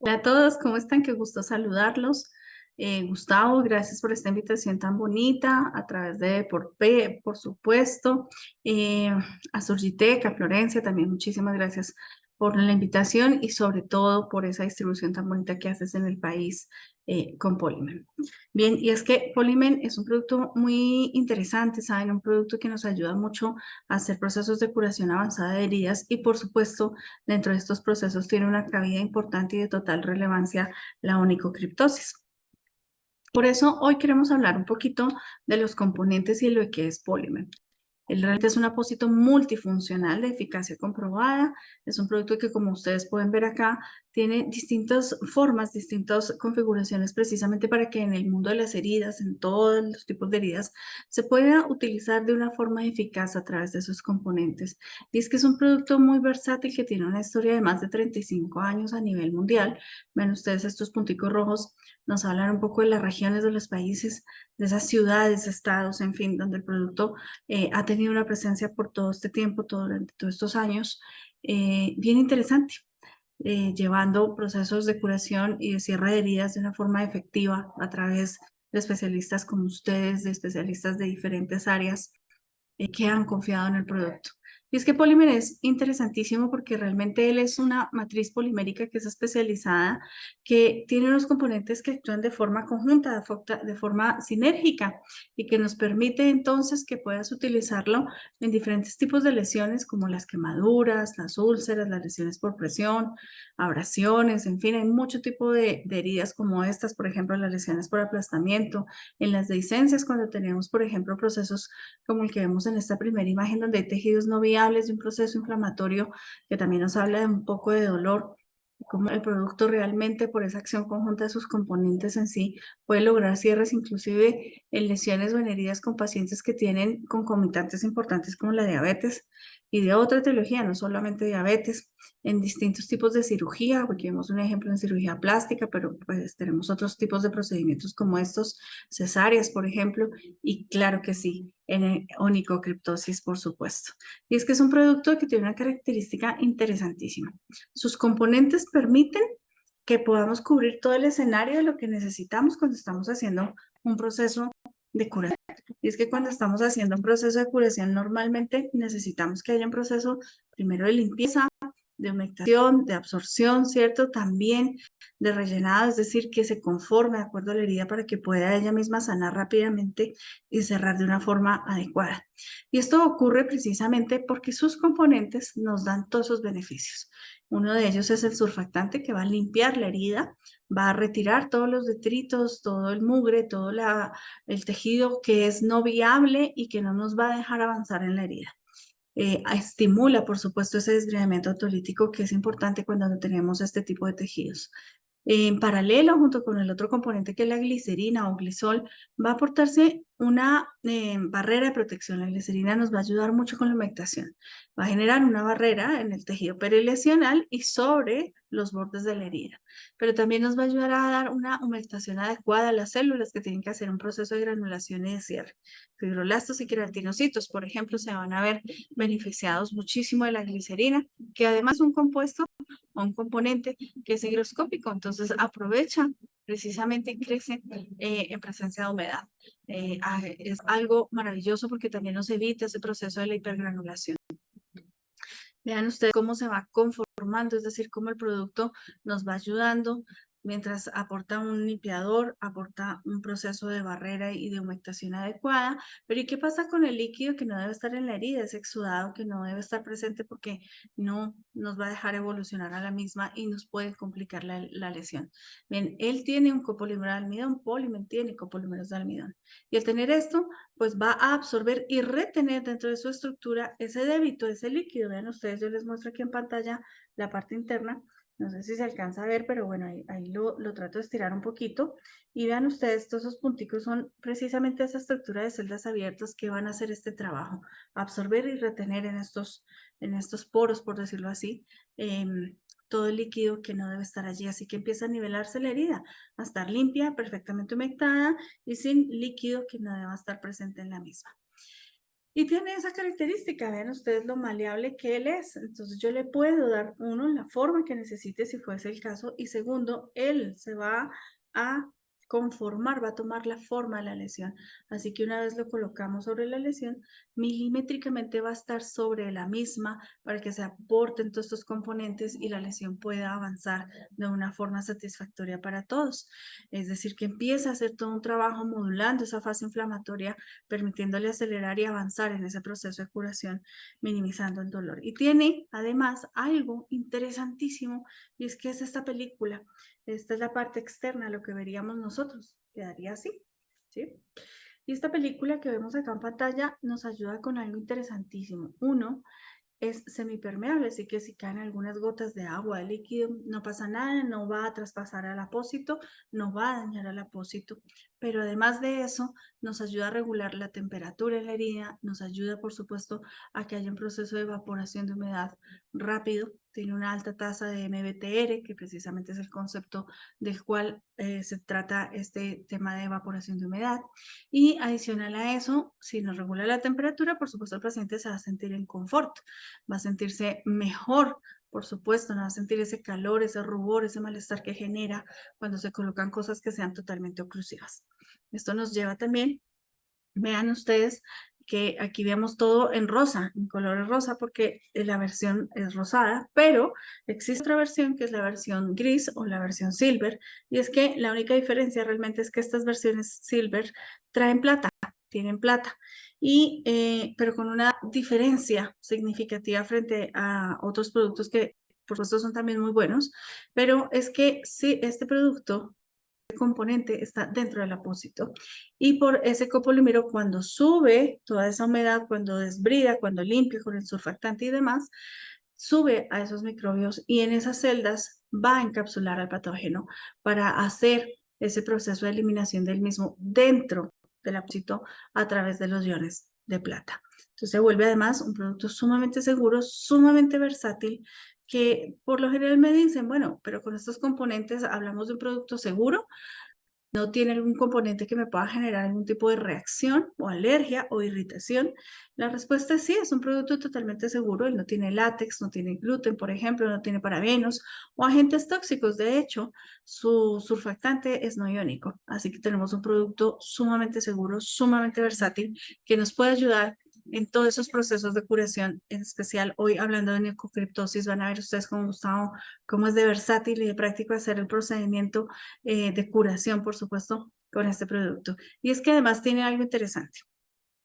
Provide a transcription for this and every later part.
Hola a todos, ¿cómo están? Qué gusto saludarlos. Gustavo, gracias por esta invitación tan bonita a través de por supuesto. Eh, a Surgitec, a Florencia, también muchísimas gracias por la invitación y sobre todo por esa distribución tan bonita que haces en el país con Polymen. Bien, y es que Polymen es un producto muy interesante, ¿saben? Un producto que nos ayuda mucho a hacer procesos de curación avanzada de heridas y por supuesto dentro de estos procesos tiene una cabida importante y de total relevancia la onicocriptosis. Por eso hoy queremos hablar un poquito de los componentes y lo que es Polymer. El realmente es un apósito multifuncional de eficacia comprobada. Es un producto que, como ustedes pueden ver acá, tiene distintas formas, distintas configuraciones precisamente para que en el mundo de las heridas, en todos los tipos de heridas, se pueda utilizar de una forma eficaz a través de sus componentes. Y es que es un producto muy versátil que tiene una historia de más de 35 años a nivel mundial. Ven ustedes estos punticos rojos, nos hablan un poco de las regiones de los países, de esas ciudades, estados, en fin, donde el producto ha tenido una presencia por todo este tiempo, durante todos estos años, bien interesante, llevando procesos de curación y de cierre de heridas de una forma efectiva a través de especialistas como ustedes, de especialistas de diferentes áreas que han confiado en el producto. Y es que Polymer es interesantísimo porque realmente él es una matriz polimérica que es especializada, que tiene unos componentes que actúan de forma conjunta, de forma sinérgica y que nos permite entonces que puedas utilizarlo en diferentes tipos de lesiones como las quemaduras, las úlceras, las lesiones por presión, abrasiones, en fin, hay mucho tipo de heridas como estas, por ejemplo, las lesiones por aplastamiento, en las dehiscencias cuando tenemos, por ejemplo, procesos como el que vemos en esta primera imagen, donde hay tejidos no viables de un proceso inflamatorio que también nos habla de un poco de dolor, como el producto realmente por esa acción conjunta de sus componentes en sí puede lograr cierres inclusive en lesiones o en heridas con pacientes que tienen concomitantes importantes como la diabetes y de otra etiología, no solamente diabetes, en distintos tipos de cirugía, porque vemos un ejemplo en cirugía plástica, pero pues tenemos otros tipos de procedimientos como estos, cesáreas, por ejemplo, y claro que sí, en onicocriptosis, por supuesto. Y es que es un producto que tiene una característica interesantísima. Sus componentes permiten que podamos cubrir todo el escenario de lo que necesitamos cuando estamos haciendo un proceso de curación. Y es que cuando estamos haciendo un proceso de curación, normalmente necesitamos que haya un proceso primero de limpieza, de humectación, de absorción, ¿cierto? También de rellenado, es decir, que se conforme de acuerdo a la herida para que pueda ella misma sanar rápidamente y cerrar de una forma adecuada. Y esto ocurre precisamente porque sus componentes nos dan todos esos beneficios. Uno de ellos es el surfactante que va a limpiar la herida, va a retirar todos los detritos, todo el mugre, todo el tejido que es no viable y que no nos va a dejar avanzar en la herida. Estimula, por supuesto, ese desgranamiento autolítico que es importante cuando no tenemos este tipo de tejidos. En paralelo, junto con el otro componente que es la glicerina o glisol, va a aportarse una barrera de protección. La glicerina nos va a ayudar mucho con la humectación. Va a generar una barrera en el tejido perilesional y sobre los bordes de la herida. Pero también nos va a ayudar a dar una humectación adecuada a las células que tienen que hacer un proceso de granulación y de cierre. Fibroblastos y queratinocitos, por ejemplo, se van a ver beneficiados muchísimo de la glicerina, que además es un compuesto o un componente que es higroscópico, entonces aprovecha precisamente y crece en presencia de humedad. Es algo maravilloso porque también nos evita ese proceso de la hipergranulación. Vean ustedes cómo se va conformando, es decir, cómo el producto nos va ayudando mientras aporta un limpiador, aporta un proceso de barrera y de humectación adecuada. Pero ¿y qué pasa con el líquido que no debe estar en la herida, ese exudado que no debe estar presente porque no nos va a dejar evolucionar a la misma y nos puede complicar la lesión? Bien, él tiene un copolímero de almidón, Polymer tiene copolímeros de almidón. Y al tener esto, pues va a absorber y retener dentro de su estructura ese débito, ese líquido. Vean ustedes, yo les muestro aquí en pantalla la parte interna. No sé si se alcanza a ver, pero bueno, ahí lo trato de estirar un poquito. Y vean ustedes, todos esos punticos son precisamente esa estructura de celdas abiertas que van a hacer este trabajo. Absorber y retener en estos poros, por decirlo así, todo el líquido que no debe estar allí. Así que empieza a nivelarse la herida, a estar limpia, perfectamente humectada y sin líquido que no deba estar presente en la misma. Y tiene esa característica, vean ustedes lo maleable que él es. Entonces yo le puedo dar, uno, la forma que necesite si fuese el caso, y segundo, él se va a conformar, va a tomar la forma de la lesión. Así que una vez lo colocamos sobre la lesión, milimétricamente va a estar sobre la misma para que se aporten todos estos componentes y la lesión pueda avanzar de una forma satisfactoria para todos. Es decir, que empieza a hacer todo un trabajo modulando esa fase inflamatoria, permitiéndole acelerar y avanzar en ese proceso de curación, minimizando el dolor. Y tiene además algo interesantísimo, y es que es esta película. Esta es la parte externa, lo que veríamos nosotros. Quedaría así, ¿sí? Y esta película que vemos acá en pantalla nos ayuda con algo interesantísimo. Uno, es semipermeable, así que si caen algunas gotas de agua, de líquido, no pasa nada, no va a traspasar al apósito, no va a dañar al apósito, pero además de eso, nos ayuda a regular la temperatura en la herida, nos ayuda, por supuesto, a que haya un proceso de evaporación de humedad rápido, tiene una alta tasa de MBTR, que precisamente es el concepto del cual se trata este tema de evaporación de humedad, y adicional a eso, si nos regula la temperatura, por supuesto, el paciente se va a sentir en confort, va a sentirse mejor, por supuesto, no va a sentir ese calor, ese rubor, ese malestar que genera cuando se colocan cosas que sean totalmente oclusivas. Esto nos lleva también, vean ustedes, que aquí vemos todo en rosa, en color rosa, porque la versión es rosada, pero existe otra versión que es la versión gris o la versión silver, y es que la única diferencia realmente es que estas versiones silver traen plata, tienen plata, pero con una diferencia significativa frente a otros productos que por supuesto son también muy buenos, pero es que si este producto componente está dentro del apósito y por ese copolímero cuando sube toda esa humedad, cuando desbrida, cuando limpia con el surfactante y demás, sube a esos microbios y en esas celdas va a encapsular al patógeno para hacer ese proceso de eliminación del mismo dentro del apósito a través de los iones de plata. Entonces se vuelve además un producto sumamente seguro, sumamente versátil, que por lo general me dicen, bueno, pero con estos componentes hablamos de un producto seguro, no tiene algún componente que me pueda generar algún tipo de reacción o alergia o irritación. La respuesta es sí, es un producto totalmente seguro. Él no tiene látex, no tiene gluten, por ejemplo, no tiene parabenos o agentes tóxicos. De hecho, su surfactante es no iónico. Así que tenemos un producto sumamente seguro, sumamente versátil, que nos puede ayudar en todos esos procesos de curación, en especial hoy hablando de neococriptosis, van a ver ustedes con Gustavo cómo es de versátil y de práctico hacer el procedimiento de curación, por supuesto, con este producto. Y es que además tiene algo interesante.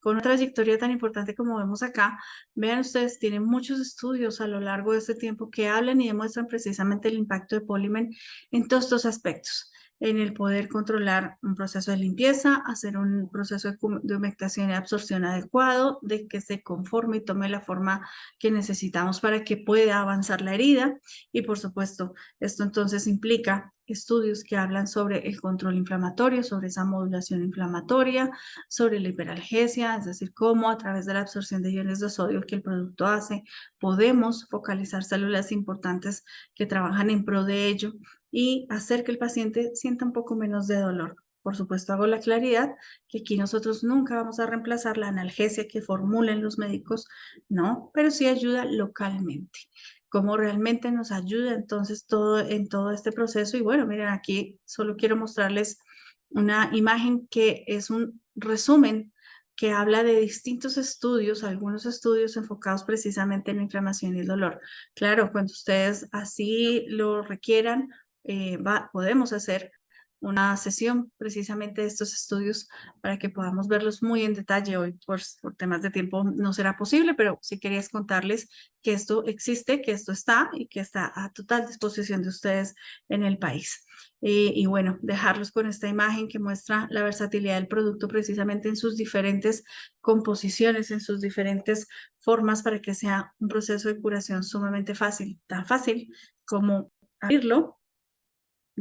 Con una trayectoria tan importante como vemos acá, vean ustedes, tiene muchos estudios a lo largo de este tiempo que hablan y demuestran precisamente el impacto de Polymen en todos estos aspectos, en el poder controlar un proceso de limpieza, hacer un proceso de humectación y absorción adecuado, de que se conforme y tome la forma que necesitamos para que pueda avanzar la herida. Y por supuesto, esto entonces implica estudios que hablan sobre el control inflamatorio, sobre esa modulación inflamatoria, sobre la hiperalgesia, es decir, cómo a través de la absorción de iones de sodio que el producto hace, podemos focalizar células importantes que trabajan en pro de ello y hacer que el paciente sienta un poco menos de dolor. Por supuesto, hago la claridad que aquí nosotros nunca vamos a reemplazar la analgesia que formulen los médicos, no, pero sí ayuda localmente. Cómo realmente nos ayuda entonces en todo este proceso. Y bueno, miren, aquí solo quiero mostrarles una imagen que es un resumen que habla de distintos estudios, algunos estudios enfocados precisamente en la inflamación y el dolor. Claro, cuando ustedes así lo requieran, podemos hacer una sesión precisamente de estos estudios para que podamos verlos muy en detalle. Hoy por temas de tiempo no será posible, pero sí quería contarles que esto existe, que esto está y que está a total disposición de ustedes en el país. Y bueno, dejarlos con esta imagen que muestra la versatilidad del producto precisamente en sus diferentes composiciones, en sus diferentes formas para que sea un proceso de curación sumamente fácil, tan fácil como abrirlo,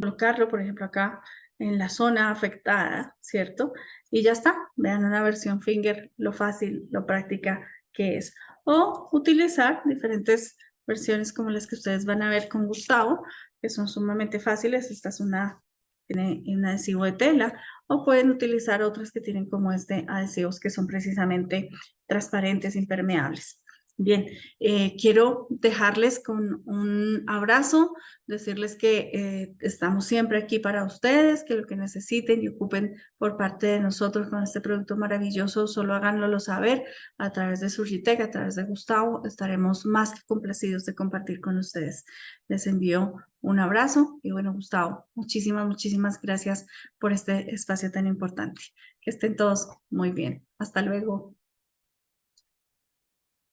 colocarlo, por ejemplo, acá en la zona afectada, ¿cierto? Y ya está, vean una versión finger, lo fácil, lo práctica que es. O utilizar diferentes versiones como las que ustedes van a ver con Gustavo, que son sumamente fáciles. Esta es una tiene un adhesivo de tela, o pueden utilizar otras que tienen como este adhesivos que son precisamente transparentes, impermeables. Bien, quiero dejarles con un abrazo, decirles que estamos siempre aquí para ustedes, que lo que necesiten y ocupen por parte de nosotros con este producto maravilloso, solo háganlo saber a través de Surgitec, a través de Gustavo, estaremos más que complacidos de compartir con ustedes. Les envío un abrazo y bueno, Gustavo, muchísimas gracias por este espacio tan importante. Que estén todos muy bien. Hasta luego.